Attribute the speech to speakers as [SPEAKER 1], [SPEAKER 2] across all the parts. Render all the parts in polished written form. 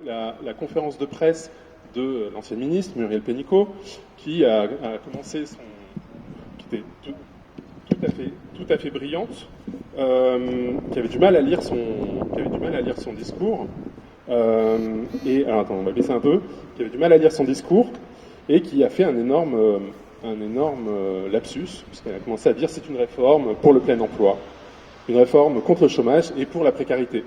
[SPEAKER 1] la conférence de presse de l'ancienne ministre, Muriel Pénicaud, qui a commencé qui était tout à fait brillante, qui avait du mal à lire son discours, alors attends, on va baisser un peu, qui avait du mal à lire son discours, et qui a fait un énorme lapsus, puisqu'elle a commencé à dire c'est une réforme pour le plein emploi, une réforme contre le chômage et pour la précarité.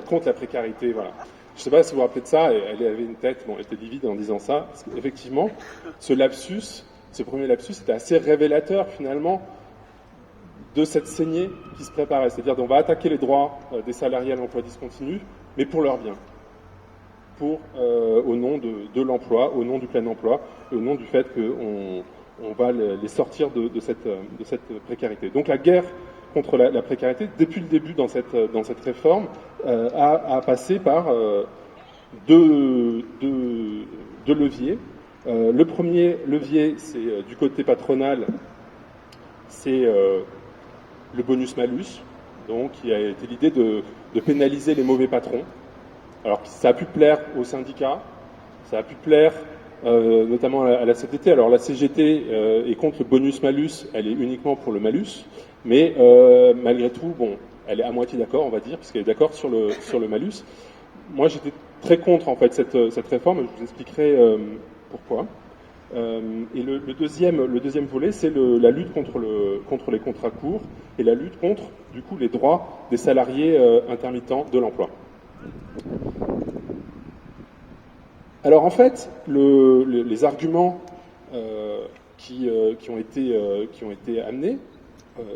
[SPEAKER 1] Contre la précarité, voilà. Je ne sais pas si vous vous rappelez de ça, elle avait une tête, bon, elle était livide en disant ça, parce qu'effectivement, ce premier lapsus était assez révélateur, finalement, de cette saignée qui se préparait. C'est-à-dire qu'on va attaquer les droits des salariés à l'emploi discontinu, mais pour leur bien. Au nom de l'emploi, au nom du plein emploi, au nom du fait qu'on va les sortir de cette précarité. Donc la guerre contre la précarité, depuis le début dans cette réforme, a passé par deux leviers. Le premier levier, c'est du côté patronal, c'est le bonus-malus, donc qui a été l'idée de pénaliser les mauvais patrons. Alors ça a pu plaire aux syndicats, ça a pu plaire notamment à la CGT. Alors la CGT est contre le bonus-malus, elle est uniquement pour le malus, mais malgré tout, bon, elle est à moitié d'accord, on va dire, puisqu'elle est d'accord sur le malus. Moi, j'étais très contre en fait cette réforme, je vous expliquerai pourquoi. Et le deuxième volet, c'est la lutte contre les contrats courts et la lutte contre, du coup, les droits des salariés intermittents de l'emploi. Alors en fait, les arguments qui ont été amenés,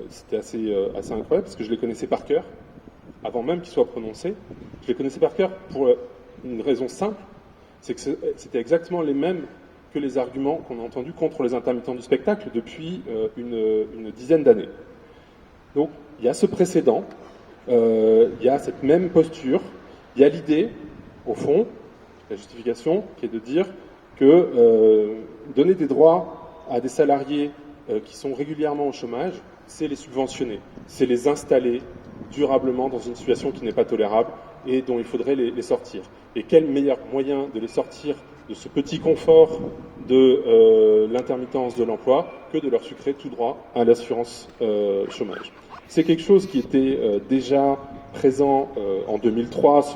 [SPEAKER 1] c'était assez incroyable parce que je les connaissais par cœur, avant même qu'ils soient prononcés. Je les connaissais par cœur pour une raison simple, c'est que c'était exactement les mêmes que les arguments qu'on a entendus contre les intermittents du spectacle depuis une dizaine d'années. Donc il y a ce précédent, il y a cette même posture, il y a l'idée, au fond, la justification, qui est de dire que donner des droits à des salariés qui sont régulièrement au chômage, c'est les subventionner, c'est les installer durablement dans une situation qui n'est pas tolérable et dont il faudrait les sortir. Et quel meilleur moyen de les sortir de ce petit confort de l'intermittence de l'emploi que de leur sucrer tout droit à l'assurance chômage. C'est quelque chose qui était déjà présent en 2003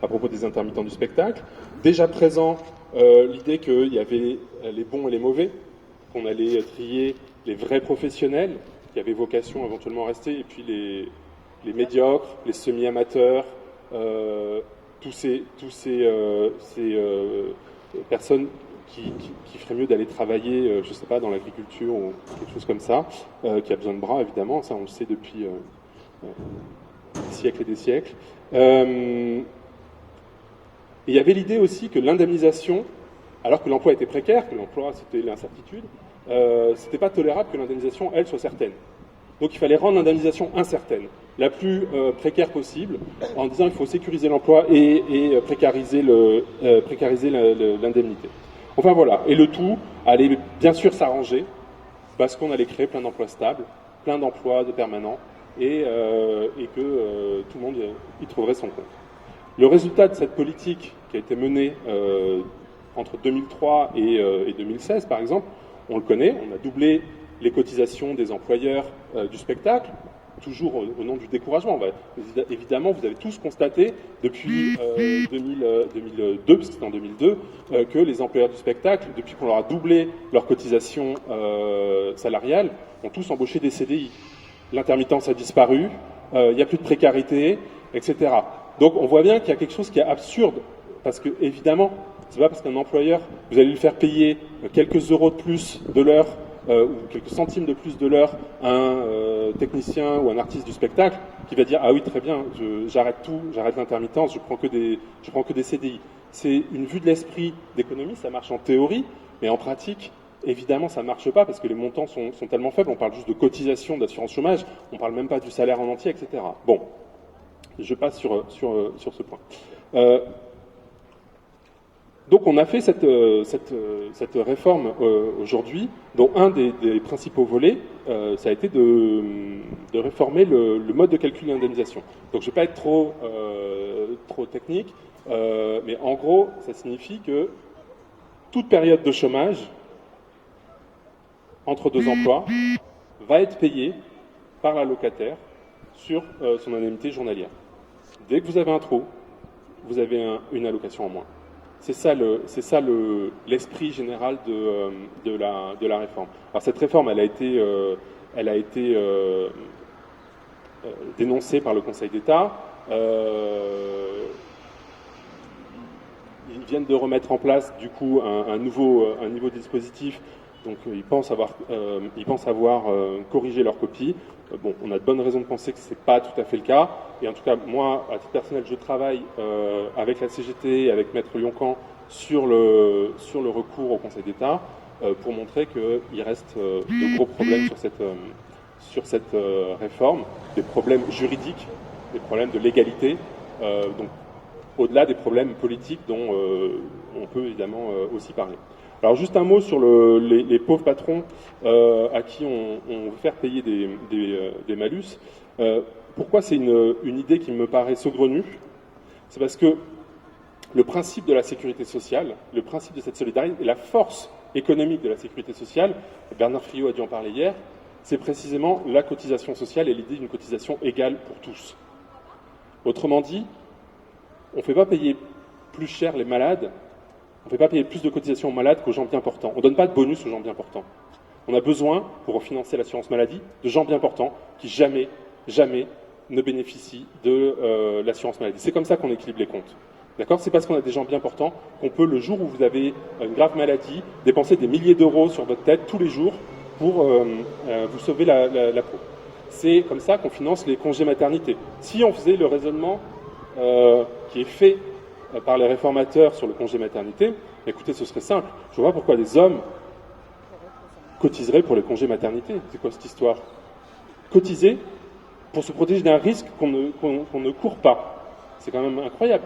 [SPEAKER 1] à propos des intermittents du spectacle, déjà présent l'idée qu'il y avait les bons et les mauvais, qu'on allait trier les vrais professionnels qui avaient vocation éventuellement à rester, et puis les médiocres, les semi-amateurs, tous ces personnes qui feraient mieux d'aller travailler, je ne sais pas, dans l'agriculture ou quelque chose comme ça, qui a besoin de bras évidemment, ça on le sait depuis des siècles et des siècles. Et il y avait l'idée aussi que l'indemnisation, alors que l'emploi était précaire, que l'emploi c'était l'incertitude, c'était pas tolérable que l'indemnisation, elle, soit certaine. Donc il fallait rendre l'indemnisation incertaine, la plus précaire possible, en disant qu'il faut sécuriser l'emploi et précariser l'indemnité. Enfin voilà, et le tout allait bien sûr s'arranger, parce qu'on allait créer plein d'emplois stables, plein d'emplois de permanents, et que tout le monde y trouverait son compte. Le résultat de cette politique qui a été menée entre 2003 et 2016, par exemple, on le connaît, on a doublé les cotisations des employeurs du spectacle, toujours au nom du découragement. Évidemment, vous avez tous constaté depuis 2002, parce que c'était en 2002, que les employeurs du spectacle, depuis qu'on leur a doublé leurs cotisations salariales, ont tous embauché des CDI. L'intermittence a disparu, il n'y a plus de précarité, etc. Donc on voit bien qu'il y a quelque chose qui est absurde, parce que évidemment, c'est pas parce qu'un employeur, vous allez lui faire payer quelques euros de plus de l'heure ou quelques centimes de plus de l'heure à un technicien ou un artiste du spectacle qui va dire ah oui très bien, j'arrête tout, j'arrête l'intermittence, je prends que des CDI. C'est une vue de l'esprit d'économie, ça marche en théorie, mais en pratique, évidemment ça ne marche pas parce que les montants sont tellement faibles, on parle juste de cotisation d'assurance chômage, on ne parle même pas du salaire en entier, etc. Bon, je passe sur ce point. Donc on a fait cette réforme aujourd'hui, dont un des principaux volets, ça a été de réformer le mode de calcul de l'indemnisation. Donc je ne vais pas être trop technique, Mais en gros, ça signifie que toute période de chômage, entre deux emplois, va être payée par l'allocataire sur son indemnité journalière. Dès que vous avez un trou, vous avez une allocation en moins. C'est ça l'esprit général de la réforme. Alors cette réforme, elle a été dénoncée par le Conseil d'État. Ils viennent de remettre en place du coup un nouveau dispositif. Donc ils pensent avoir corrigé leur copie. Bon, on a de bonnes raisons de penser que ce n'est pas tout à fait le cas. Et en tout cas, moi, à titre personnel, je travaille avec la CGT et avec Maître Lioncan sur le recours au Conseil d'État pour montrer qu'il reste de gros problèmes sur cette réforme, des problèmes juridiques, des problèmes de légalité, donc au-delà des problèmes politiques dont on peut évidemment aussi parler. Alors juste un mot sur les pauvres patrons à qui on veut faire payer des malus. Pourquoi c'est une idée qui me paraît saugrenue? C'est parce que le principe de la sécurité sociale, le principe de cette solidarité et la force économique de la sécurité sociale, Bernard Friot a dû en parler hier, c'est précisément la cotisation sociale et l'idée d'une cotisation égale pour tous. Autrement dit, on ne fait pas payer plus cher les malades, on ne fait pas payer plus de cotisations aux malades qu'aux gens bien portants. On ne donne pas de bonus aux gens bien portants. On a besoin, pour financer l'assurance maladie, de gens bien portants qui jamais ne bénéficient de l'assurance maladie. C'est comme ça qu'on équilibre les comptes. D'accord ? C'est parce qu'on a des gens bien portants qu'on peut, le jour où vous avez une grave maladie, dépenser des milliers d'euros sur votre tête tous les jours pour vous sauver la peau. C'est comme ça qu'on finance les congés maternité. Si on faisait le raisonnement qui est fait par les réformateurs sur le congé maternité, écoutez, ce serait simple. Je ne vois pas pourquoi les hommes cotiseraient pour les congés maternité. C'est quoi cette histoire? Cotiser pour se protéger d'un risque qu'on ne court pas. C'est quand même incroyable.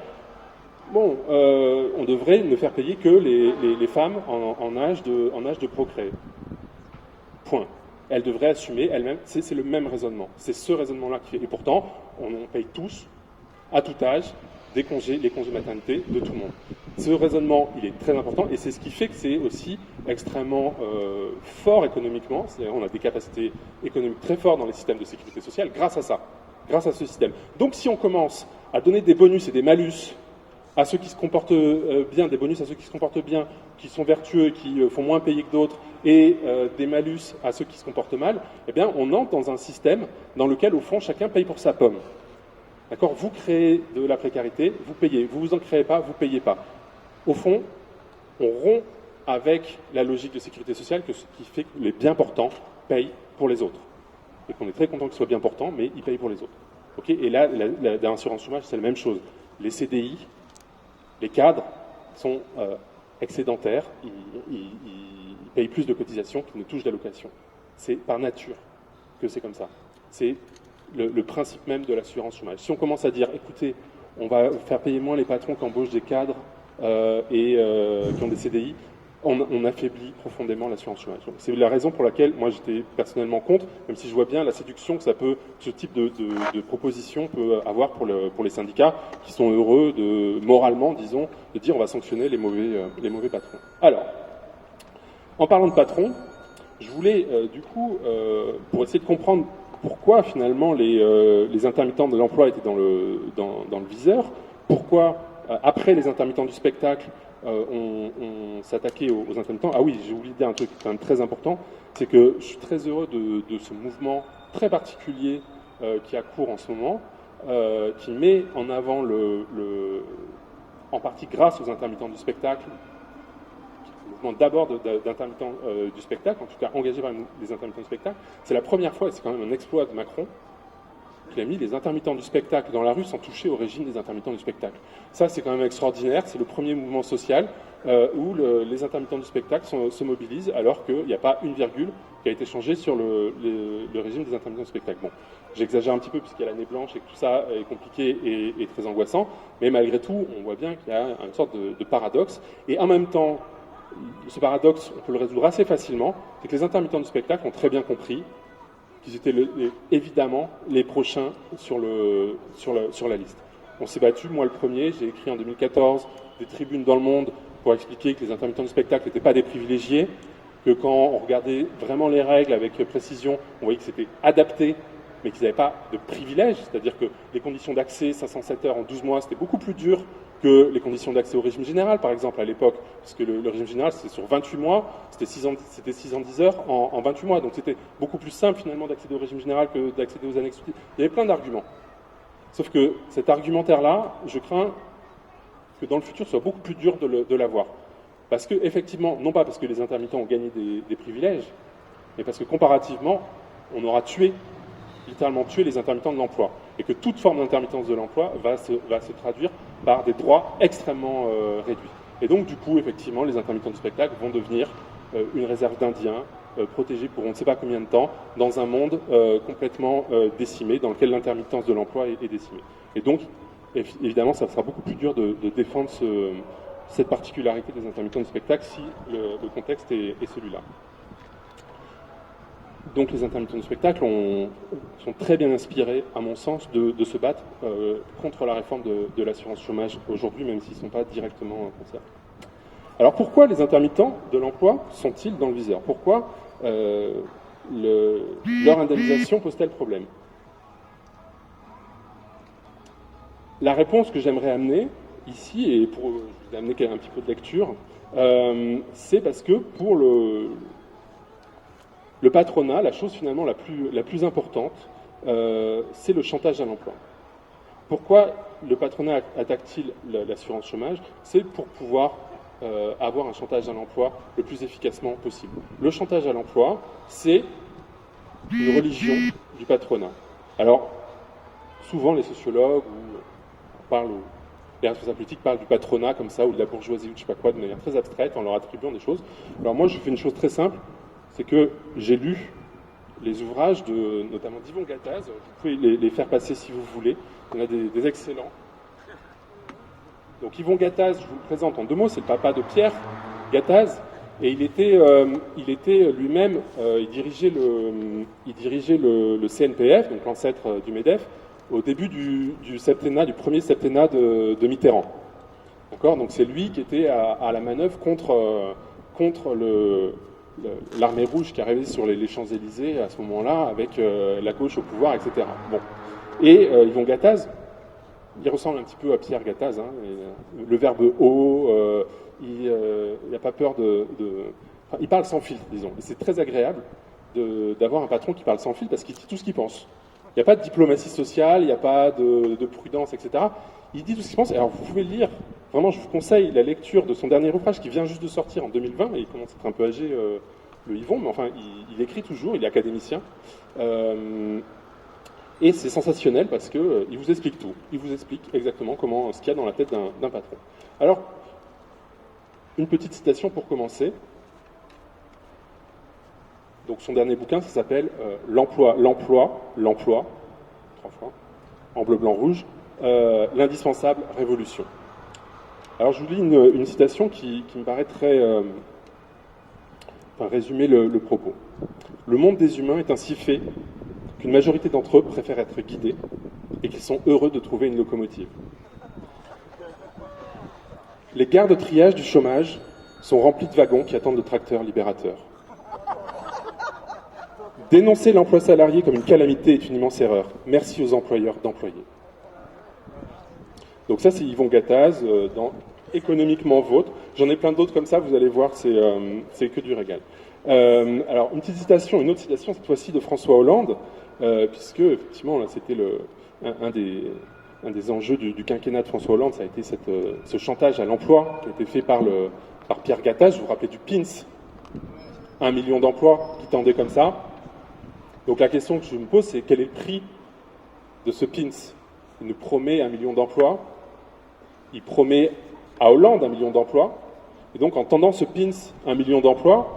[SPEAKER 1] Bon, on devrait ne faire payer que les femmes en âge de procréer. Point. Elles devraient assumer elles-mêmes. C'est le même raisonnement. C'est ce raisonnement-là qui fait. Et pourtant, on paye tous, à tout âge, les congés maternité de tout le monde. Ce raisonnement, il est très important et c'est ce qui fait que c'est aussi extrêmement fort économiquement. C'est-à-dire on a des capacités économiques très fortes dans les systèmes de sécurité sociale grâce à ça, grâce à ce système. Donc si on commence à donner des bonus et des malus à ceux qui se comportent bien, des bonus à ceux qui se comportent bien, qui sont vertueux, qui font moins payer que d'autres, et des malus à ceux qui se comportent mal, eh bien on entre dans un système dans lequel, au fond, chacun paye pour sa pomme. D'accord ? Vous créez de la précarité, vous payez. Vous en créez pas, vous payez pas. Au fond, on rompt avec la logique de sécurité sociale qui fait que les bien portants payent pour les autres. Et qu'on est très content qu'ils soient bien portants, mais ils payent pour les autres. Okay ? Et là, l'assurance chômage, c'est la même chose. Les CDI, les cadres sont excédentaires, ils payent plus de cotisations qu'ils ne touchent d'allocations. C'est par nature que c'est comme ça. C'est le principe même de l'assurance chômage. Si on commence à dire, écoutez, on va faire payer moins les patrons qui embauchent des cadres et qui ont des CDI, on affaiblit profondément l'assurance chômage. Donc, c'est la raison pour laquelle moi j'étais personnellement contre, même si je vois bien la séduction que ce type de proposition peut avoir pour les syndicats qui sont heureux moralement, disons, de dire on va sanctionner les mauvais patrons. Alors, en parlant de patrons, je voulais du coup, pour essayer de comprendre pourquoi finalement les intermittents de l'emploi étaient dans le viseur, pourquoi après les intermittents du spectacle on s'attaquait aux intermittents. Ah oui, j'ai oublié de dire un truc quand même très important, c'est que je suis très heureux de ce mouvement très particulier qui a cours en ce moment, qui met en avant en partie grâce aux intermittents du spectacle, mouvement d'abord d'intermittents du spectacle, en tout cas engagé par les intermittents du spectacle. C'est la première fois, et c'est quand même un exploit de Macron, qu'il a mis les intermittents du spectacle dans la rue sans toucher au régime des intermittents du spectacle. Ça, c'est quand même extraordinaire. C'est le premier mouvement social où les intermittents du spectacle se mobilisent alors qu'il n'y a pas une virgule qui a été changée sur le régime des intermittents du spectacle. Bon, j'exagère un petit peu puisqu'il y a l'année blanche et que tout ça est compliqué et très angoissant, mais malgré tout, on voit bien qu'il y a une sorte de paradoxe. Et en même temps, ce paradoxe, on peut le résoudre assez facilement, c'est que les intermittents du spectacle ont très bien compris qu'ils étaient évidemment les prochains sur la liste. On s'est battu, moi le premier, j'ai écrit en 2014 des tribunes dans le monde pour expliquer que les intermittents du spectacle n'étaient pas des privilégiés, que quand on regardait vraiment les règles avec précision, on voyait que c'était adapté, mais qu'ils n'avaient pas de privilèges, c'est-à-dire que les conditions d'accès, 507 heures en 12 mois, c'était beaucoup plus dur que les conditions d'accès au régime général, par exemple, à l'époque, parce que le régime général, c'était sur 28 mois, c'était 610 heures en 28 mois, donc c'était beaucoup plus simple, finalement, d'accéder au régime général que d'accéder aux annexes. Il y avait plein d'arguments. Sauf que cet argumentaire-là, je crains que dans le futur, ce soit beaucoup plus dur de l'avoir. Parce que, effectivement, non pas parce que les intermittents ont gagné des privilèges, mais parce que, comparativement, on aura littéralement tué les intermittents de l'emploi. Et que toute forme d'intermittence de l'emploi va se traduire par des droits extrêmement réduits. Et donc, du coup, effectivement, les intermittents du spectacle vont devenir une réserve d'Indiens, protégés pour on ne sait pas combien de temps, dans un monde complètement décimé, dans lequel l'intermittence de l'emploi est décimée. Et donc, évidemment, ça sera beaucoup plus dur de défendre cette particularité des intermittents du spectacle si le contexte est celui-là. Donc les intermittents du spectacle sont très bien inspirés, à mon sens, de se battre contre la réforme de l'assurance chômage aujourd'hui, même s'ils ne sont pas directement concernés. Alors pourquoi les intermittents de l'emploi sont-ils dans le viseur? Pourquoi leur indemnisation pose-t-elle problème? La réponse que j'aimerais amener ici, et pour vous amener un petit peu de lecture, c'est parce que pour le patronat, la chose finalement la plus importante, c'est le chantage à l'emploi. Pourquoi le patronat attaque-t-il l'assurance chômage? C'est pour pouvoir avoir un chantage à l'emploi le plus efficacement possible. Le chantage à l'emploi, c'est une religion du patronat. Alors, souvent les sociologues les responsables politiques parlent du patronat comme ça, ou de la bourgeoisie, ou je ne sais pas quoi, de manière très abstraite, en leur attribuant des choses. Alors moi, je fais une chose très simple, c'est que j'ai lu les ouvrages de notamment d'Yvon Gattaz. Vous pouvez les faire passer si vous voulez. Il y en a des excellents. Donc Yvon Gattaz, je vous le présente en deux mots, c'est le papa de Pierre Gattaz, et il était lui-même, il dirigeait le CNPF, donc l'ancêtre du MEDEF, au début du premier septennat de Mitterrand. D'accord ? Donc c'est lui qui était à la manœuvre contre l'armée rouge qui arrivait sur les Champs-Élysées à ce moment-là, avec la gauche au pouvoir, etc. Bon. Et Yvon Gattaz, il ressemble un petit peu à Pierre Gattaz, hein, le verbe haut, il n'a pas peur enfin, il parle sans fil, disons. Et c'est très agréable d'avoir un patron qui parle sans fil parce qu'il dit tout ce qu'il pense. Il n'y a pas de diplomatie sociale, il n'y a pas de prudence, etc. Il dit tout ce qu'il pense. Alors vous pouvez lire, vraiment je vous conseille la lecture de son dernier ouvrage qui vient juste de sortir en 2020, et il commence à être un peu âgé, le Yvon, mais enfin il écrit toujours, il est académicien. Et c'est sensationnel parce qu'il vous explique tout. Il vous explique exactement ce qu'il y a dans la tête d'un patron. Alors, une petite citation pour commencer. Donc son dernier bouquin, ça s'appelle L'emploi, 3 fois, en bleu, blanc, rouge, l'indispensable révolution. Alors je vous lis une citation qui me paraît résumer le propos. Le monde des humains est ainsi fait qu'une majorité d'entre eux préfèrent être guidés et qu'ils sont heureux de trouver une locomotive. Les gares de triage du chômage sont remplies de wagons qui attendent de tracteurs libérateurs. Dénoncer l'emploi salarié comme une calamité est une immense erreur. Merci aux employeurs d'employer. Donc ça, c'est Yvon Gattaz dans Économiquement Vôtre. J'en ai plein d'autres comme ça, vous allez voir, c'est que du régal. Alors, une autre citation, cette fois-ci de François Hollande, puisque, effectivement, là, c'était un des enjeux du quinquennat de François Hollande, ça a été ce chantage à l'emploi qui a été fait par Pierre Gattaz. Je vous rappelais du PINS, 1 million d'emplois qui tendaient comme ça. Donc la question que je me pose, c'est quel est le prix de ce PINS? Il nous promet 1 million d'emplois, il promet à Hollande 1 million d'emplois, et donc en tendant ce PINS 1 million d'emplois,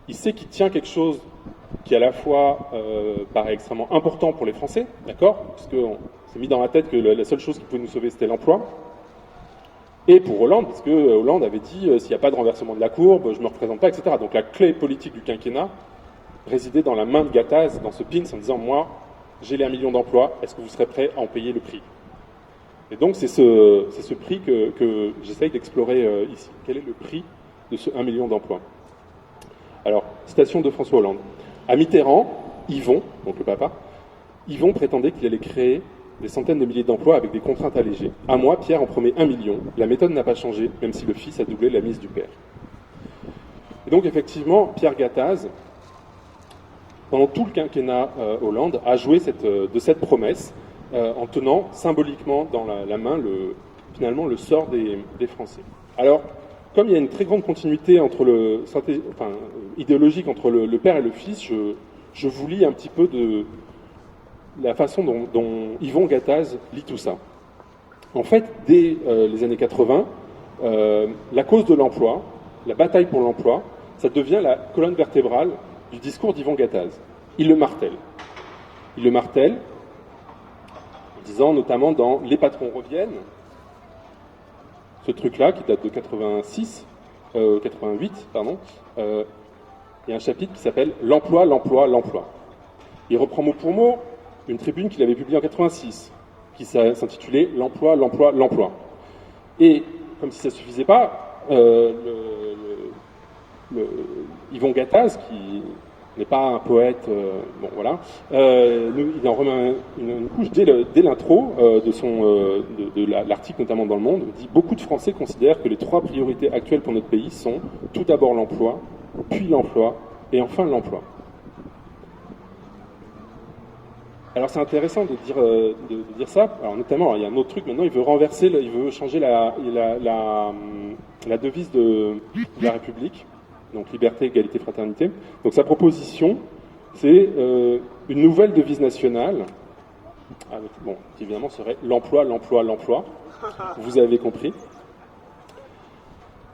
[SPEAKER 1] il sait qu'il tient quelque chose qui à la fois paraît extrêmement important pour les Français, d'accord, parce qu'on s'est mis dans la tête que la seule chose qui pouvait nous sauver, c'était l'emploi, et pour Hollande, parce que Hollande avait dit s'il n'y a pas de renversement de la courbe, je ne me représente pas, etc. Donc la clé politique du quinquennat résidait dans la main de Gattaz, dans ce PINS, en disant moi, j'ai les 1 million d'emplois, est-ce que vous serez prêts à en payer le prix? Et donc c'est ce prix que j'essaye d'explorer ici. Quel est le prix de ce 1 million d'emplois? Alors, citation de François Hollande. À Mitterrand, Yvon, donc le papa, Yvon prétendait qu'il allait créer des centaines de milliers d'emplois avec des contraintes allégées. À moi, Pierre en promet 1 million. La méthode n'a pas changé, même si le fils a doublé la mise du père. Et donc, effectivement, Pierre Gattaz, pendant tout le quinquennat Hollande, a joué de cette promesse en tenant symboliquement dans la main finalement le sort des Français. Alors, comme il y a une très grande continuité idéologique entre le père et le fils, je vous lis un petit peu de la façon dont Yvon Gattaz lit tout ça. En fait, dès les années 80, la cause de l'emploi, la bataille pour l'emploi, ça devient la colonne vertébrale du discours d'Yvon Gattaz. Il le martèle. Il le martèle en disant notamment dans Les patrons reviennent, ce truc-là qui date de 88, pardon, il y a un chapitre qui s'appelle « L'emploi, l'emploi, l'emploi ». Il reprend mot pour mot une tribune qu'il avait publiée en 86, qui s'intitulait « L'emploi, l'emploi, l'emploi ». Et comme si ça ne suffisait pas, Yvon Gattaz, qui n'est pas un poète, bon voilà, il en remet une couche dès l'intro de l'article, notamment dans Le Monde. Il dit « Beaucoup de Français considèrent que les 3 priorités actuelles pour notre pays sont tout d'abord l'emploi, puis l'emploi, et enfin l'emploi ». Alors c'est intéressant de dire ça. Alors notamment, il y a un autre truc maintenant, il veut changer la devise de la République, donc liberté, égalité, fraternité. Donc sa proposition, c'est une nouvelle devise nationale, bon, qui évidemment serait l'emploi, l'emploi, l'emploi. Vous avez compris.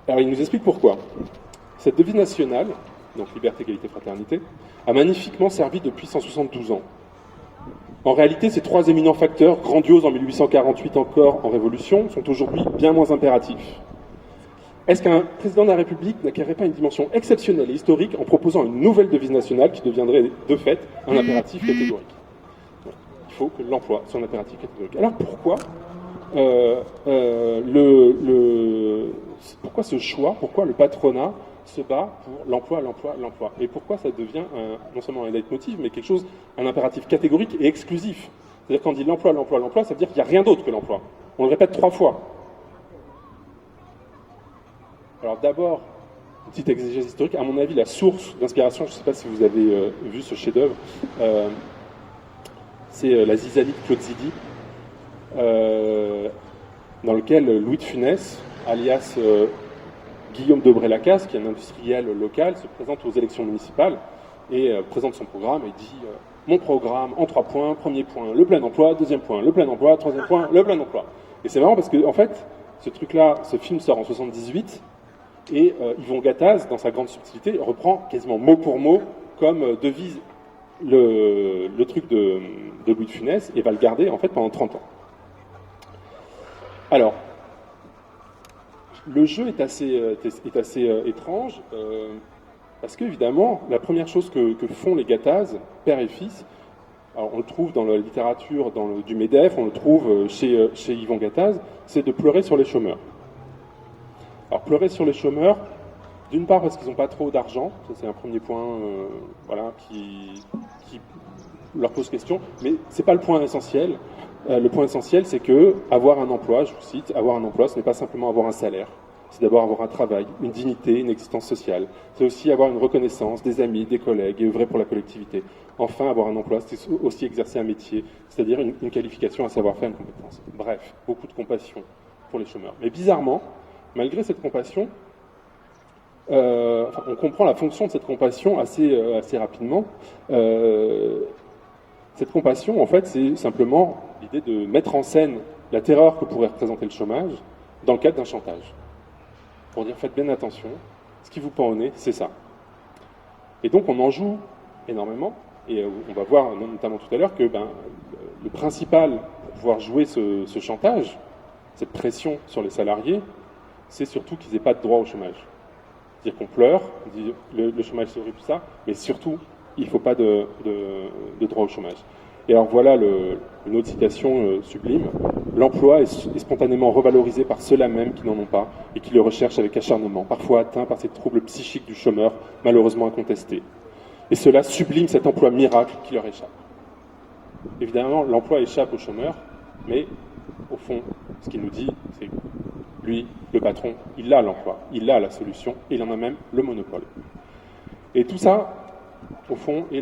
[SPEAKER 1] Alors il nous explique pourquoi. Cette devise nationale, donc liberté, égalité, fraternité, a magnifiquement servi depuis 172 ans. En réalité, ces 3 éminents facteurs, grandioses en 1848 encore en Révolution, sont aujourd'hui bien moins impératifs. Est-ce qu'un président de la République n'acquérait pas une dimension exceptionnelle et historique en proposant une nouvelle devise nationale qui deviendrait de fait un impératif catégorique? Il faut que l'emploi soit un impératif catégorique. Alors pourquoi pourquoi ce choix, pourquoi le patronat se bat pour l'emploi, l'emploi, l'emploi? Et pourquoi ça devient non seulement un leitmotiv, mais un impératif catégorique et exclusif? C'est-à-dire quand on dit l'emploi, l'emploi, l'emploi, ça veut dire qu'il n'y a rien d'autre que l'emploi. On le répète 3 fois. Alors d'abord, une petite exégèse historique. À mon avis, la source d'inspiration, je ne sais pas si vous avez vu ce chef-d'œuvre, c'est la Zizanie de Claude Zidi, dans lequel Louis de Funès, alias Guillaume Debré-Lacasse, qui est un industriel local, se présente aux élections municipales et présente son programme et dit mon programme en 3 points. Premier point, le plein emploi. Deuxième point, le plein emploi. Troisième point, le plein emploi. Et c'est marrant parce que, en fait, ce film sort en 78 et Yvon Gattaz, dans sa grande subtilité, reprend quasiment mot pour mot comme devise le truc de Louis de Funès et va le garder en fait pendant 30 ans. Alors, le jeu est assez étrange parce qu'évidemment, la première chose que font les Gattaz, père et fils, alors on le trouve dans la littérature du MEDEF, on le trouve chez Yvon Gattaz, c'est de pleurer sur les chômeurs. Alors pleurer sur les chômeurs, d'une part parce qu'ils n'ont pas trop d'argent, ça c'est un premier point qui leur pose question, mais c'est pas le point essentiel. Le point essentiel, c'est que avoir un emploi, je vous cite, avoir un emploi, ce n'est pas simplement avoir un salaire, c'est d'abord avoir un travail, une dignité, une existence sociale. C'est aussi avoir une reconnaissance, des amis, des collègues, et œuvrer pour la collectivité. Enfin, avoir un emploi, c'est aussi exercer un métier, c'est-à-dire une qualification, un savoir-faire, une compétence. Bref, beaucoup de compassion pour les chômeurs. Mais bizarrement, malgré cette compassion, on comprend la fonction de cette compassion assez rapidement. Cette compassion, en fait, c'est simplement l'idée de mettre en scène la terreur que pourrait représenter le chômage dans le cadre d'un chantage. Pour dire, faites bien attention, ce qui vous pend au nez, c'est ça. Et donc, on en joue énormément, et on va voir notamment tout à l'heure que le principal pour pouvoir jouer ce chantage, cette pression sur les salariés, c'est surtout qu'ils n'aient pas de droit au chômage. C'est-à-dire qu'on pleure, on dit le chômage c'est horrible, tout ça, mais surtout, il ne faut pas de droit au chômage. Et alors voilà une autre citation sublime. l'emploi est spontanément revalorisé par ceux-là même qui n'en ont pas et qui le recherchent avec acharnement, parfois atteints par ces troubles psychiques du chômeur, malheureusement incontestés. Et cela sublime cet emploi miracle qui leur échappe. Évidemment, l'emploi échappe aux chômeurs, mais au fond, ce qu'il nous dit, c'est que lui, le patron, il a l'emploi, il a la solution, et il en a même le monopole. Et tout ça, au fond, est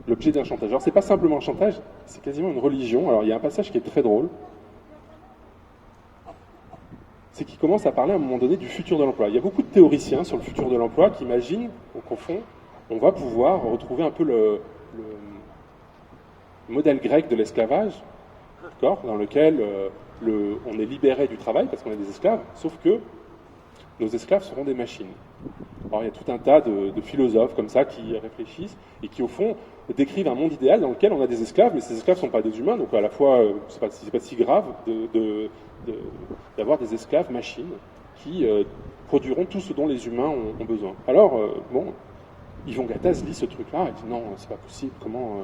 [SPEAKER 1] l'objet d'un chantage. Alors, c'est pas simplement un chantage, c'est quasiment une religion. Alors, il y a un passage qui est très drôle. C'est qu'il commence à parler à un moment donné du futur de l'emploi. Il y a beaucoup de théoriciens sur le futur de l'emploi qui imaginent qu'au fond, on va pouvoir retrouver un peu le modèle grec de l'esclavage, dans lequel on est libéré du travail parce qu'on est des esclaves, sauf que nos esclaves seront des machines. Alors il y a tout un tas de philosophes comme ça qui réfléchissent et qui au fond décrivent un monde idéal dans lequel on a des esclaves, mais ces esclaves ne sont pas des humains, donc à la fois c'est pas si grave d'avoir des esclaves machines qui produiront tout ce dont les humains ont besoin. Alors Yvon Gattaz lit ce truc-là et dit non, c'est pas possible, comment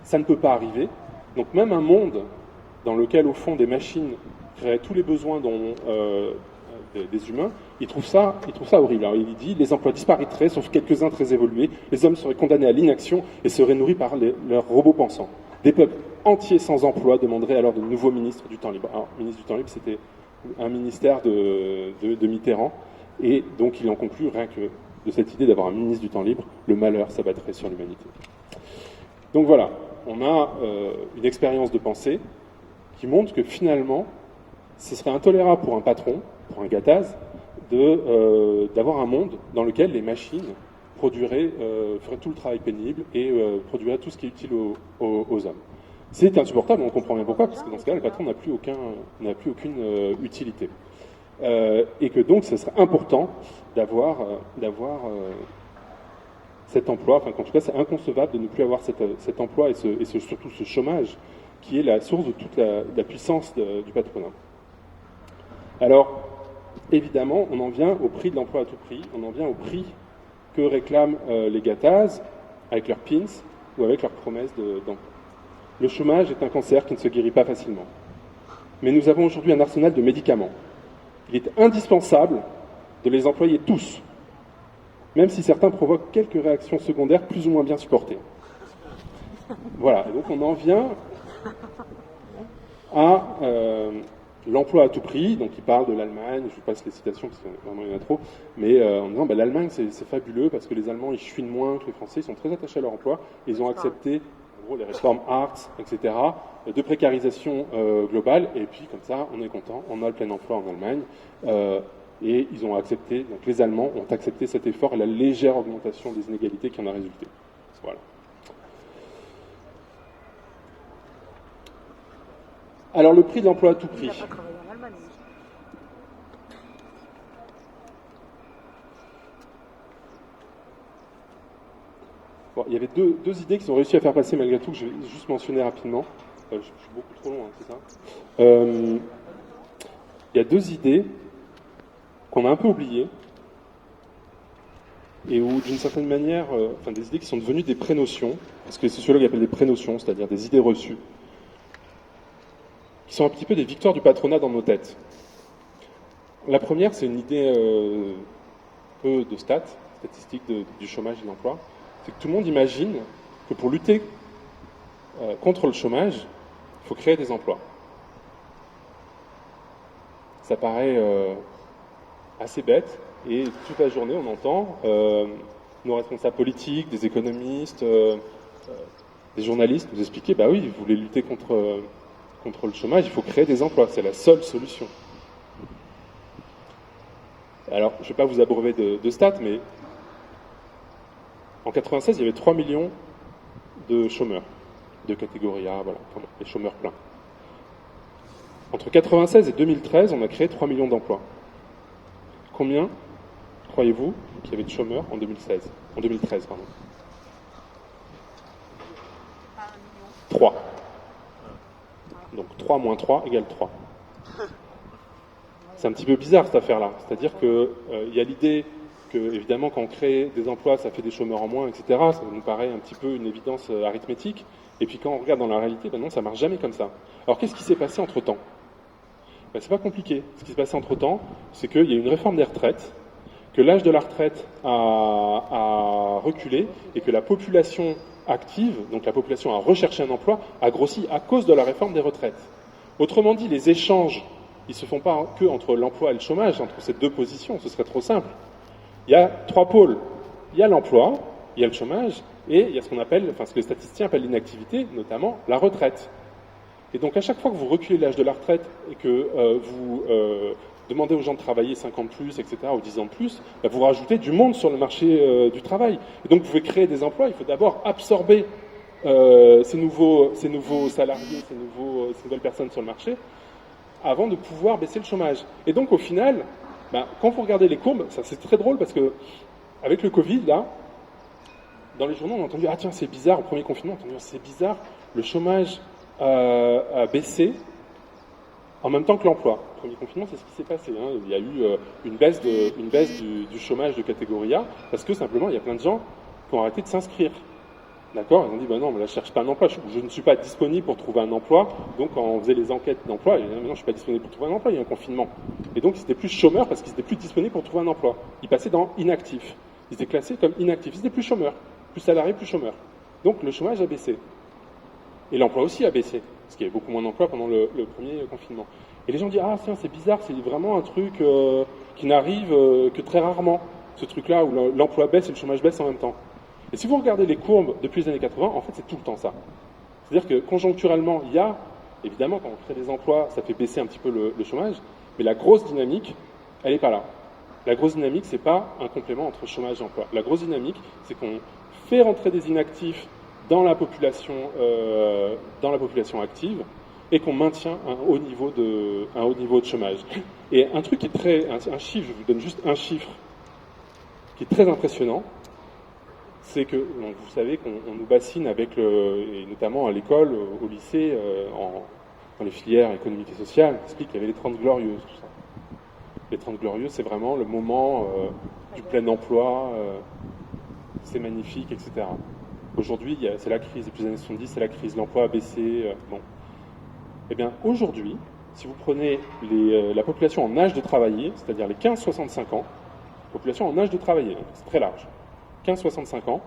[SPEAKER 1] ça ne peut pas arriver. Donc même un monde dans lequel au fond des machines créeraient tous les besoins des humains, il trouve ça horrible. Alors il dit les emplois disparaîtraient, sauf quelques-uns très évolués, les hommes seraient condamnés à l'inaction et seraient nourris par leurs robots pensants. Des peuples entiers sans emploi demanderaient alors de nouveaux ministres du temps libre. Alors, ministre du temps libre, c'était un ministère de Mitterrand, et donc il en conclut, rien que de cette idée d'avoir un ministre du temps libre, le malheur s'abattrait sur l'humanité. Donc voilà, on a une expérience de pensée qui montre que finalement, ce serait intolérable pour un patron, pour un Gattaz, d'avoir un monde dans lequel les machines feraient tout le travail pénible et produiraient tout ce qui est utile aux hommes. C'est insupportable, on comprend bien pourquoi, parce que dans ce cas, le patron n'a plus aucune utilité. Et que donc, ce serait important d'avoir cet emploi, enfin, en tout cas, c'est inconcevable de ne plus avoir cet emploi et surtout ce chômage qui est la source de toute la puissance du patronat. Alors, évidemment, on en vient au prix de l'emploi à tout prix, on en vient au prix que réclament les Gattaz avec leurs pins ou avec leurs promesses d'emploi. Le chômage est un cancer qui ne se guérit pas facilement. Mais nous avons aujourd'hui un arsenal de médicaments. Il est indispensable de les employer tous, même si certains provoquent quelques réactions secondaires plus ou moins bien supportées. Voilà, et donc on en vient à l'emploi à tout prix. Donc il parle de l'Allemagne, je vous passe les citations parce qu'il y en a trop, mais en disant l'Allemagne c'est fabuleux parce que les Allemands ils chouinent moins que les Français, ils sont très attachés à leur emploi, ils ont accepté en gros les réformes Hartz, etc., de précarisation globale, et puis comme ça on est content, on a le plein emploi en Allemagne. Et ils ont accepté, donc les Allemands ont accepté cet effort et la légère augmentation des inégalités qui en a résulté. Voilà. Alors le prix de l'emploi à tout prix. Bon, il y avait deux idées qui sont réussi à faire passer malgré tout, que je vais juste mentionner rapidement. Je suis beaucoup trop long, hein, c'est ça. Il y a deux idées qu'on a un peu oubliées, et où, d'une certaine manière, des idées qui sont devenues des prénotions, ce que les sociologues appellent des prénotions, c'est-à-dire des idées reçues, qui sont un petit peu des victoires du patronat dans nos têtes. La première, c'est une idée peu de statistiques du chômage et de l'emploi, c'est que tout le monde imagine que pour lutter contre le chômage, il faut créer des emplois. Ça paraît assez bête, et toute la journée on entend nos responsables politiques, des économistes, des journalistes nous expliquer, bah oui, vous voulez lutter contre le chômage, il faut créer des emplois, c'est la seule solution. Alors, je ne vais pas vous abreuver de stats, mais en 96, il y avait 3 millions de chômeurs, de catégorie A, voilà, les chômeurs pleins. Entre 96 et 2013, on a créé 3 millions d'emplois. Combien, croyez-vous, qu'il y avait de chômeurs en 2013, pardon. 3. Donc 3 moins 3 égale 3. C'est un petit peu bizarre cette affaire-là. C'est-à-dire qu'il y a l'idée que, évidemment, quand on crée des emplois, ça fait des chômeurs en moins, etc. Ça nous paraît un petit peu une évidence arithmétique. Et puis quand on regarde dans la réalité, ben non, ça marche jamais comme ça. Alors qu'est-ce qui s'est passé entre-temps? Ben, c'est pas compliqué. Ce qui s'est passé entre-temps, c'est qu'il y a eu une réforme des retraites, que l'âge de la retraite a reculé et que la population active, donc la population à rechercher un emploi, a grossi à cause de la réforme des retraites. Autrement dit, les échanges, ils ne se font pas que entre l'emploi et le chômage, entre ces deux positions, ce serait trop simple. Il y a trois pôles. Il y a l'emploi, il y a le chômage, et il y a ce qu'on appelle, enfin ce que les statisticiens appellent l'inactivité, notamment la retraite. Et donc à chaque fois que vous reculez l'âge de la retraite et que vous demandez aux gens de travailler 5 ans de plus, etc., ou 10 ans de plus, bah, vous rajoutez du monde sur le marché du travail. Et donc vous pouvez créer des emplois, il faut d'abord absorber ces nouveaux salariés, ces nouvelles personnes sur le marché, avant de pouvoir baisser le chômage. Et donc au final, bah, quand vous regardez les courbes, ça c'est très drôle parce que avec le Covid, là, dans les journaux, on a entendu « Ah tiens, c'est bizarre, au premier confinement, on a entendu « C'est bizarre, le chômage a baissé en même temps que l'emploi. » Au premier confinement, c'est ce qui s'est passé. Hein. Il y a eu une baisse du chômage de catégorie A parce que simplement, il y a plein de gens qui ont arrêté de s'inscrire. D'accord? Ils ont dit, ben non, mais là, je cherche pas un emploi, je ne suis pas disponible pour trouver un emploi. Donc, quand on faisait les enquêtes d'emploi, ils disaient, non, je suis pas disponible pour trouver un emploi, il y a un confinement. Et donc, ils étaient plus chômeurs parce qu'ils étaient plus disponibles pour trouver un emploi. Ils passaient dans inactifs. Ils étaient classés comme inactifs. Ils étaient plus chômeurs. Plus salariés, plus chômeurs. Donc, le chômage a baissé. Et l'emploi aussi a baissé. Parce qu'il y avait beaucoup moins d'emplois pendant le premier confinement. Et les gens disent, ah, tiens, c'est bizarre, c'est vraiment un truc qui n'arrive que très rarement. Ce truc-là où l'emploi baisse et le chômage baisse en même temps. Et si vous regardez les courbes depuis les années 80, en fait, c'est tout le temps ça. C'est-à-dire que conjoncturellement, il y a, évidemment, quand on crée des emplois, ça fait baisser un petit peu le chômage, mais la grosse dynamique, elle n'est pas là. La grosse dynamique, c'est pas un complément entre chômage et emploi. La grosse dynamique, c'est qu'on fait rentrer des inactifs dans la population active et qu'on maintient un haut niveau de chômage. Et un truc qui est un chiffre, je vous donne juste un chiffre, qui est très impressionnant, c'est que, donc, vous savez qu'on nous bassine avec, et notamment à l'école, au lycée, dans les filières économiques et sociales, on explique qu'il y avait les 30 glorieuses, tout ça. Les 30 glorieuses, c'est vraiment le moment du plein emploi, c'est magnifique, etc. Aujourd'hui, c'est la crise, depuis les années 70, c'est la crise, l'emploi a baissé, bon. Eh bien, aujourd'hui, si vous prenez la population en âge de travailler, c'est-à-dire les 15-65 ans, population en âge de travailler, hein, c'est très large, 15-65 ans,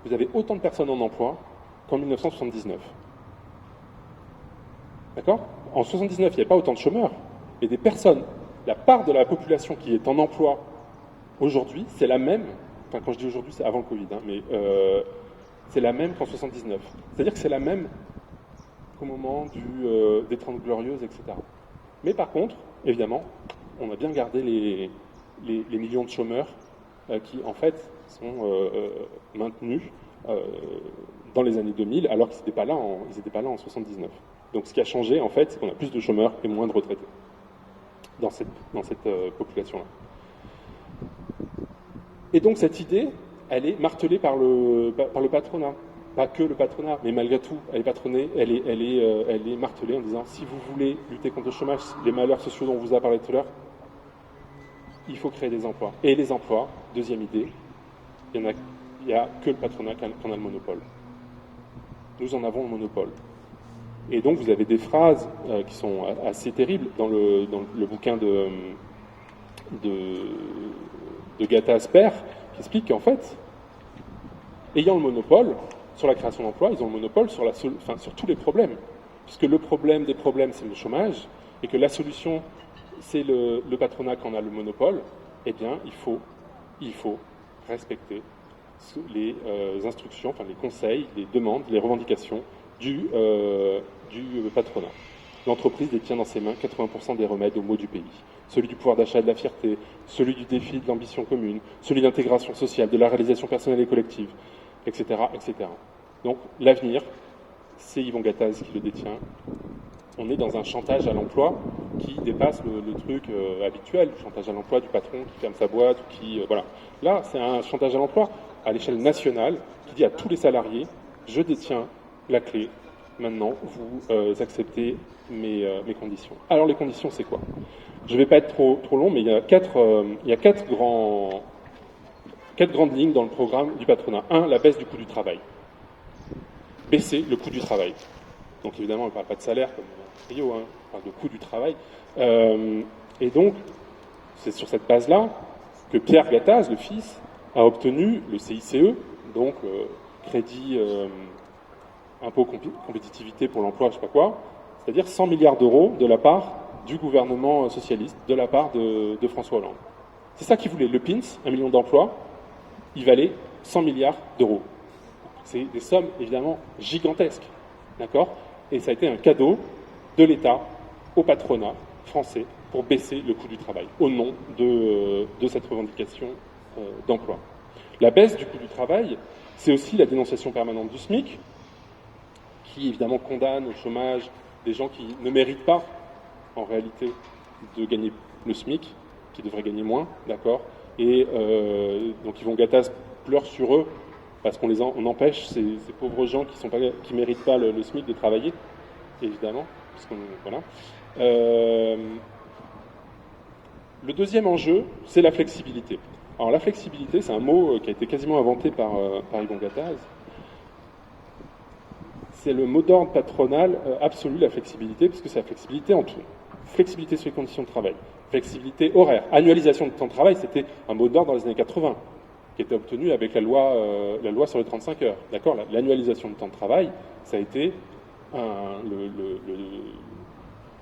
[SPEAKER 1] vous avez autant de personnes en emploi qu'en 1979. D'accord? En 1979, il n'y avait pas autant de chômeurs, mais des personnes. La part de la population qui est en emploi aujourd'hui, c'est la même, enfin quand je dis aujourd'hui, c'est avant le Covid, hein, mais c'est la même qu'en 1979. C'est-à-dire que c'est la même qu'au moment des 30 glorieuses, etc. Mais par contre, évidemment, on a bien gardé les millions de chômeurs qui, en fait, sont maintenus dans les années 2000, alors qu'ils n'étaient pas là en 1979. Donc ce qui a changé, en fait, c'est qu'on a plus de chômeurs et moins de retraités dans cette population-là. Et donc cette idée, elle est martelée par le patronat. Pas que le patronat, mais malgré tout, elle est martelée en disant, si vous voulez lutter contre le chômage, les malheurs sociaux dont on vous a parlé tout à l'heure, il faut créer des emplois. Et les emplois, deuxième idée, il n'y a que le patronat qui en a le monopole. Nous en avons le monopole. Et donc vous avez des phrases qui sont assez terribles dans le bouquin de Gata Asper, qui explique qu'en fait, ayant le monopole sur la création d'emplois, ils ont le monopole sur tous les problèmes. Puisque le problème des problèmes, c'est le chômage, et que la solution, c'est le patronat qui en a le monopole, eh bien, il faut respecter les instructions, enfin les conseils, les demandes, les revendications du patronat. L'entreprise détient dans ses mains 80% des remèdes aux maux du pays. Celui du pouvoir d'achat et de la fierté, celui du défi de l'ambition commune, celui de l'intégration sociale, de la réalisation personnelle et collective, etc. etc. Donc l'avenir, c'est Yvon Gattaz qui le détient. On est dans un chantage à l'emploi qui dépasse le truc habituel, le chantage à l'emploi du patron qui ferme sa boîte, voilà. Là, c'est un chantage à l'emploi à l'échelle nationale qui dit à tous les salariés, je détiens la clé maintenant, vous acceptez mes conditions. Alors les conditions, c'est quoi? Je ne vais pas être trop long, mais il y a quatre grandes lignes dans le programme du patronat. 1, la baisse du coût du travail. Baisser le coût du travail. Donc évidemment, on ne parle pas de salaire comme Rio, hein, on parle de coût du travail. Et donc, c'est sur cette base-là que Pierre Gattaz, le fils, a obtenu le CICE, donc crédit impôt compétitivité pour l'emploi, je ne sais pas quoi, c'est-à-dire 100 milliards d'euros de la part du gouvernement socialiste, de la part de François Hollande. C'est ça qu'il voulait. Le PINS, 1 million d'emplois, il valait 100 milliards d'euros. C'est des sommes évidemment gigantesques, d'accord? Et ça a été un cadeau de l'État au patronat français pour baisser le coût du travail, au nom de cette revendication d'emploi. La baisse du coût du travail, c'est aussi la dénonciation permanente du SMIC, qui évidemment condamne au chômage des gens qui ne méritent pas, en réalité, de gagner le SMIC, qui devraient gagner moins, d'accord? Et donc Yvon Gattaz pleure sur eux, parce on empêche ces pauvres gens qui méritent pas le SMIC de travailler, évidemment. Voilà. Le deuxième enjeu, c'est la flexibilité. Alors la flexibilité, c'est un mot qui a été quasiment inventé par Yvon Gattaz. C'est le mot d'ordre patronal absolu, la flexibilité, parce que c'est la flexibilité en tout. Flexibilité sur les conditions de travail, flexibilité horaire, annualisation du temps de travail, c'était un mot d'ordre dans les années 80, qui était obtenu avec la loi sur les 35 heures. D'accord ? L'annualisation du temps de travail, ça a été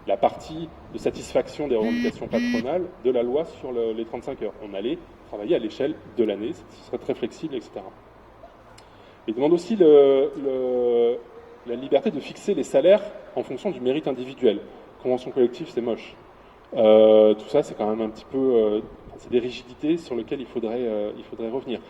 [SPEAKER 1] la partie de satisfaction des revendications patronales de la loi sur les 35 heures. On allait travailler à l'échelle de l'année, ce serait très flexible, etc. Il demande aussi la liberté de fixer les salaires en fonction du mérite individuel. Convention collective, c'est moche. Tout ça, c'est quand même un petit peu... c'est des rigidités sur lesquelles il faudrait revenir.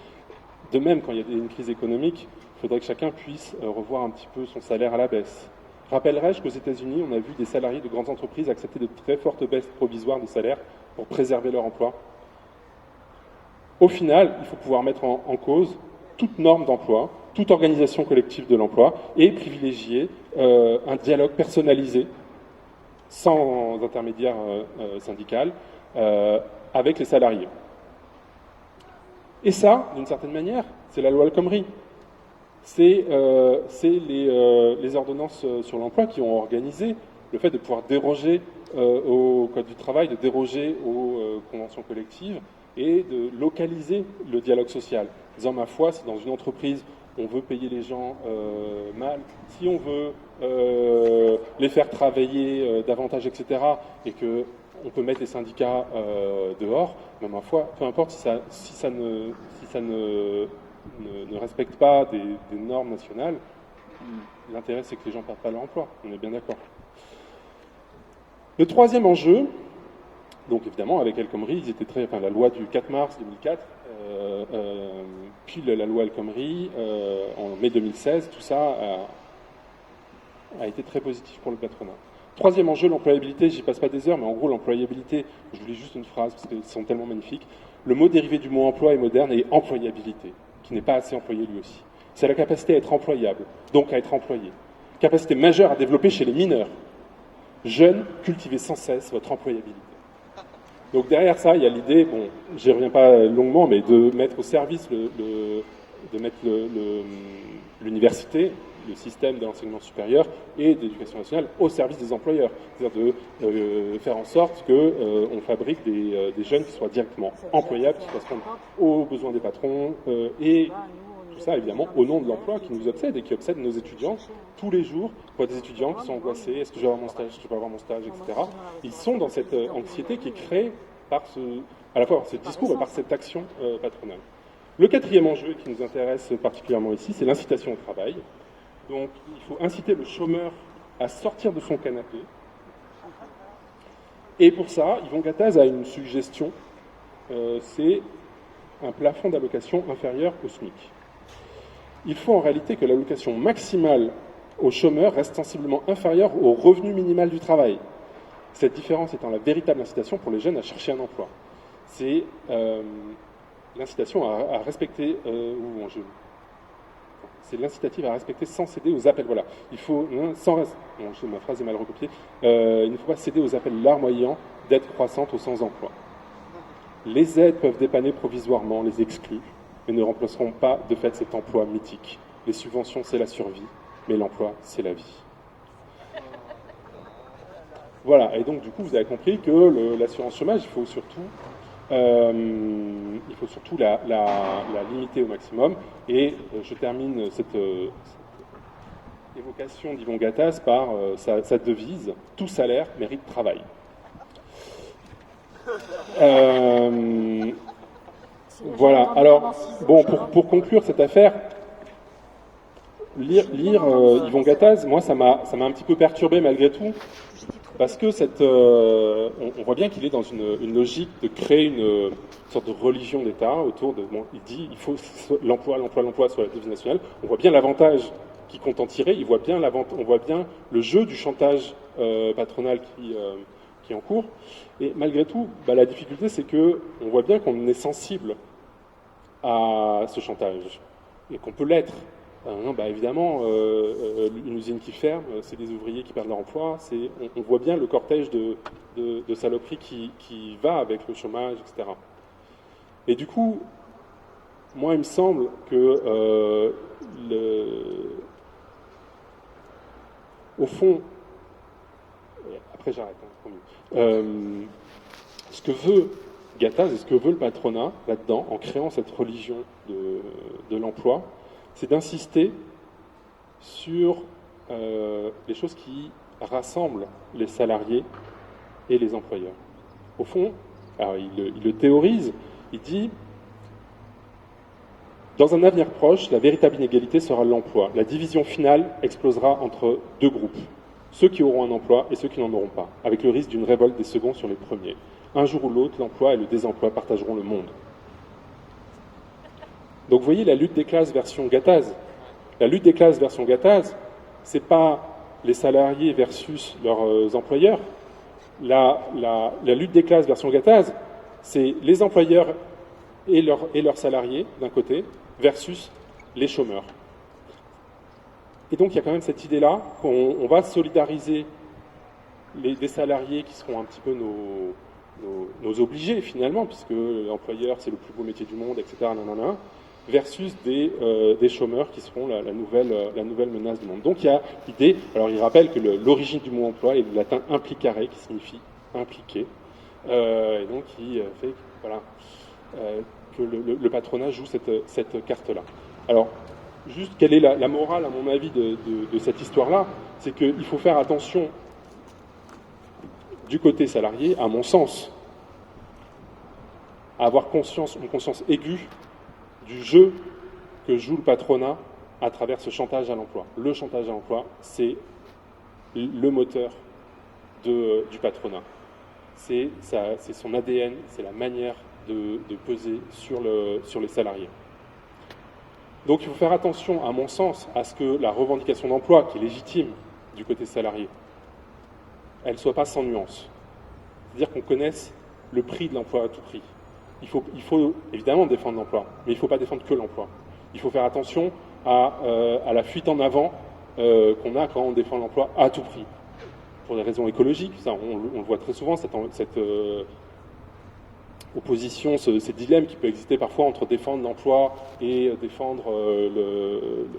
[SPEAKER 1] De même, quand il y a une crise économique, il faudrait que chacun puisse revoir un petit peu son salaire à la baisse. Rappellerai-je qu'aux États-Unis, on a vu des salariés de grandes entreprises accepter de très fortes baisses provisoires de salaire pour préserver leur emploi. Au final, il faut pouvoir mettre en cause toute norme d'emploi, toute organisation collective de l'emploi et privilégier un dialogue personnalisé, sans intermédiaire syndical, avec les salariés. Et ça, d'une certaine manière, c'est la loi El Khomri. C'est les ordonnances sur l'emploi qui ont organisé le fait de pouvoir déroger au Code du travail, de déroger aux conventions collectives et de localiser le dialogue social. En disant, ma foi, si dans une entreprise, on veut payer les gens mal, si on veut les faire travailler davantage, etc., et qu'on peut mettre les syndicats dehors, mais ma foi, peu importe si ça ne respecte pas des normes nationales, l'intérêt c'est que les gens ne perdent pas leur emploi, on est bien d'accord. Le troisième enjeu, donc évidemment avec El Khomri, la loi du 4 mars 2004, puis la loi El Khomri en mai 2016, tout ça a été très positif pour le patronat. Troisième enjeu, l'employabilité, j'y passe pas des heures, mais en gros l'employabilité, je vous lis juste une phrase parce qu'ils sont tellement magnifiques. Le mot dérivé du mot emploi est moderne et employabilité, qui n'est pas assez employé lui aussi. C'est la capacité à être employable, donc à être employé. Capacité majeure à développer chez les mineurs. Jeunes, cultivez sans cesse votre employabilité. Donc derrière ça, il y a l'idée, bon, j'y reviens pas longuement, mais de mettre au service l'université, le système de l'enseignement supérieur et de l'éducation nationale au service des employeurs. C'est-à-dire de faire en sorte qu'on fabrique des jeunes qui soient directement employables, qui correspondent aux besoins des patrons et tout ça évidemment au nom de l'emploi qui nous obsède et qui obsède nos étudiants tous les jours. On voit des étudiants qui sont angoissés, est-ce que je vais avoir mon stage, est-ce que je vais pas avoir mon stage, etc. Ils sont dans cette anxiété qui est créée par à la fois par ce discours et par cette action patronale. Le quatrième enjeu qui nous intéresse particulièrement ici, c'est l'incitation au travail. Donc il faut inciter le chômeur à sortir de son canapé. Et pour ça, Yvon Gattaz a une suggestion, c'est un plafond d'allocation inférieur au SMIC. Il faut en réalité que l'allocation maximale aux chômeurs reste sensiblement inférieure au revenu minimal du travail. Cette différence étant la véritable incitation pour les jeunes à chercher un emploi. C'est c'est l'incitative à respecter sans céder aux appels. Voilà, il faut, ma phrase est mal recopiée, il ne faut pas céder aux appels larmoyants d'aide croissante aux sans-emploi. Les aides peuvent dépanner provisoirement les exclus, mais ne remplaceront pas de fait cet emploi mythique. Les subventions, c'est la survie, mais l'emploi, c'est la vie. Voilà, et donc du coup, vous avez compris que l'assurance chômage, il faut surtout la limiter au maximum. Et je termine cette évocation d'Yvon Gattaz par sa devise « Tout salaire mérite travail ». Voilà, alors, bon, pour conclure cette affaire, lire Yvon Gattaz, moi, ça m'a un petit peu perturbé malgré tout, parce que on voit bien qu'il est dans une logique de créer une sorte de religion d'État autour de... Bon, il dit il faut l'emploi sur la devise nationale. On voit bien l'avantage qu'il compte en tirer, on voit bien le jeu du chantage patronal qui est en cours. Et malgré tout, la difficulté, c'est que on voit bien qu'on est sensible à ce chantage et qu'on peut l'être. Évidemment, une usine qui ferme, c'est des ouvriers qui perdent leur emploi. On voit bien le cortège de saloperies qui va avec le chômage, etc. Et du coup, moi, il me semble que, au fond, après j'arrête, promis. Ce que veut Gattaz et ce que veut le patronat là-dedans, en créant cette religion de l'emploi, c'est d'insister sur les choses qui rassemblent les salariés et les employeurs. Au fond, alors il le théorise, il dit « Dans un avenir proche, la véritable inégalité sera l'emploi. La division finale explosera entre deux groupes, ceux qui auront un emploi et ceux qui n'en auront pas, avec le risque d'une révolte des seconds sur les premiers. Un jour ou l'autre, l'emploi et le désemploi partageront le monde. » Donc vous voyez la lutte des classes version Gattaz. La lutte des classes version Gattaz, c'est pas les salariés versus leurs employeurs. La lutte des classes version Gattaz, c'est les employeurs et leurs salariés d'un côté versus les chômeurs. Et donc il y a quand même cette idée-là qu'on va solidariser des salariés qui seront un petit peu nos obligés finalement, puisque l'employeur c'est le plus beau métier du monde, etc. Versus des chômeurs qui seront la nouvelle menace du monde. Donc il y a l'idée, alors il rappelle que l'origine du mot emploi est du latin implicare, qui signifie impliquer, et donc qui fait que le patronat joue cette carte-là. Alors, juste quelle est la morale, à mon avis, de cette histoire-là, c'est qu'il faut faire attention du côté salarié, à mon sens, à avoir une conscience aiguë du jeu que joue le patronat à travers ce chantage à l'emploi. Le chantage à l'emploi, c'est le moteur du patronat. C'est son ADN, c'est la manière de peser sur les salariés. Donc il faut faire attention, à mon sens, à ce que la revendication d'emploi, qui est légitime du côté salarié, elle ne soit pas sans nuance. C'est-à-dire qu'on connaisse le prix de l'emploi à tout prix. Il faut évidemment défendre l'emploi, mais il ne faut pas défendre que l'emploi. Il faut faire attention à la fuite en avant qu'on a quand on défend l'emploi à tout prix. Pour des raisons écologiques, ça, on le voit très souvent, cette opposition, ces dilemmes qui peuvent exister parfois entre défendre l'emploi et défendre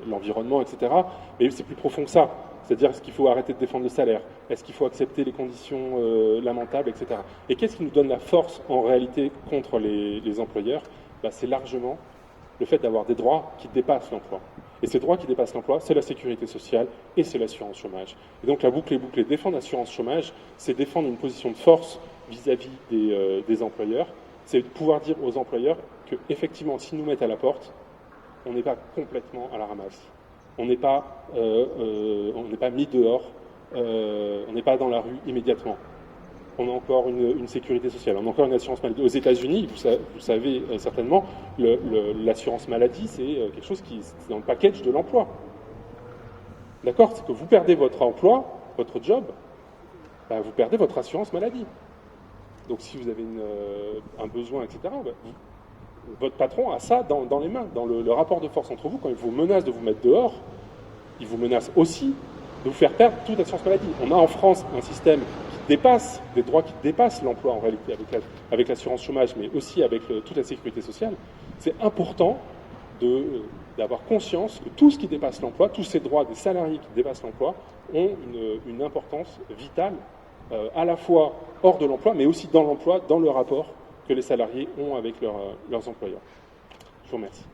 [SPEAKER 1] l'environnement, etc. Mais c'est plus profond que ça. C'est-à-dire, est-ce qu'il faut arrêter de défendre le salaire? Est-ce qu'il faut accepter les conditions lamentables, etc. Et qu'est-ce qui nous donne la force, en réalité, contre les employeurs? C'est largement le fait d'avoir des droits qui dépassent l'emploi. Et ces droits qui dépassent l'emploi, c'est la sécurité sociale et c'est l'assurance chômage. Et donc la boucle est bouclée. Défendre l'assurance chômage, c'est défendre une position de force vis-à-vis des employeurs. C'est pouvoir dire aux employeurs qu'effectivement, s'ils nous mettent à la porte, on n'est pas complètement à la ramasse. On n'est pas mis dehors, on n'est pas dans la rue immédiatement. On a encore une sécurité sociale, on a encore une assurance maladie. Aux États-Unis, vous savez certainement, l'assurance maladie, c'est quelque chose qui est dans le package de l'emploi. D'accord? C'est que vous perdez votre emploi, votre job, vous perdez votre assurance maladie. Donc si vous avez un besoin, etc., votre patron a ça dans les mains, dans le rapport de force entre vous. Quand il vous menace de vous mettre dehors, il vous menace aussi de vous faire perdre toute assurance maladie. On a en France un système qui dépasse, des droits qui dépassent l'emploi en réalité, avec l'assurance chômage, mais aussi avec toute la sécurité sociale. C'est important d'avoir conscience que tout ce qui dépasse l'emploi, tous ces droits des salariés qui dépassent l'emploi, ont une importance vitale, à la fois hors de l'emploi, mais aussi dans l'emploi, dans le rapport que les salariés ont avec leurs employeurs. Je vous remercie.